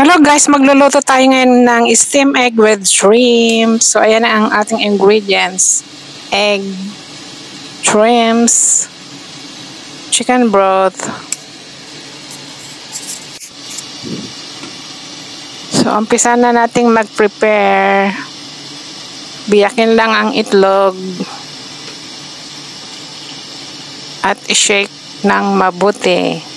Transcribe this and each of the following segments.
Hello guys, magluluto tayo ngayon ng steam egg with shrimp. So ayan na ang ating ingredients. Egg, shrimps, chicken broth. So umpisa na nating mag-prepare. Biyakin lang ang itlog at i-shake ng mabuti.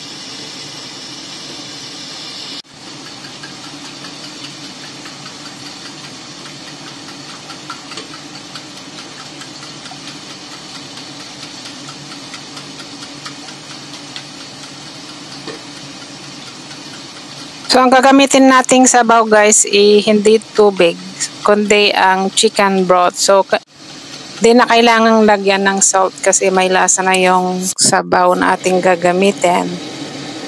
So ang gagamitin nating sabaw guys hindi tubig kundi ang chicken broth. So di na kailangang lagyan ng salt kasi may lasa na yung sabaw na ating gagamitin.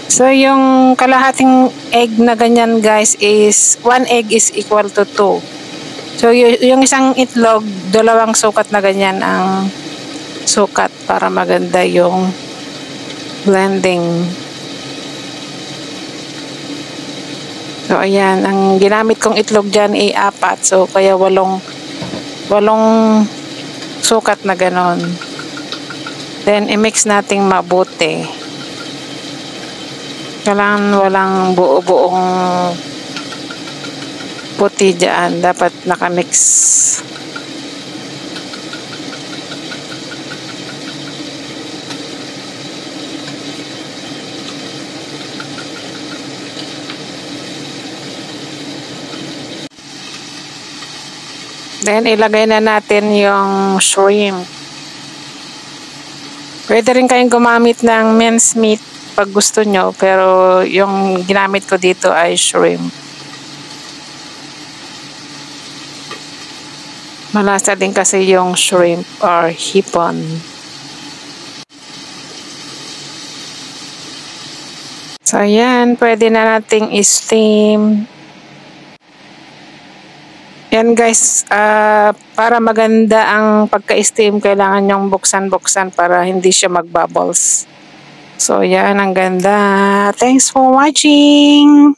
So yung kalahating egg na ganyan guys is 1 egg is equal to 2. So yung isang itlog, 2 sukat na ganyan ang sukat para maganda yung blending. So ayan, ang ginamit kong itlog dyan ay 4. So kaya 8 sukat na ganon. Then i-mix nating mabuti. Kailangan walang buo-buong puti dyan. Dapat nakamix. Then, ilagay na natin yung shrimp. Pwede rin kayong gumamit ng minced meat pag gusto nyo, pero yung ginamit ko dito ay shrimp. Malasa din kasi yung shrimp or hipon. So, ayan. Pwede na nating i-steam. Yan guys, para maganda ang pagka-steam, kailangan nyong buksan-buksan para hindi siya mag-bubbles. So yan, ang ganda. Thanks for watching!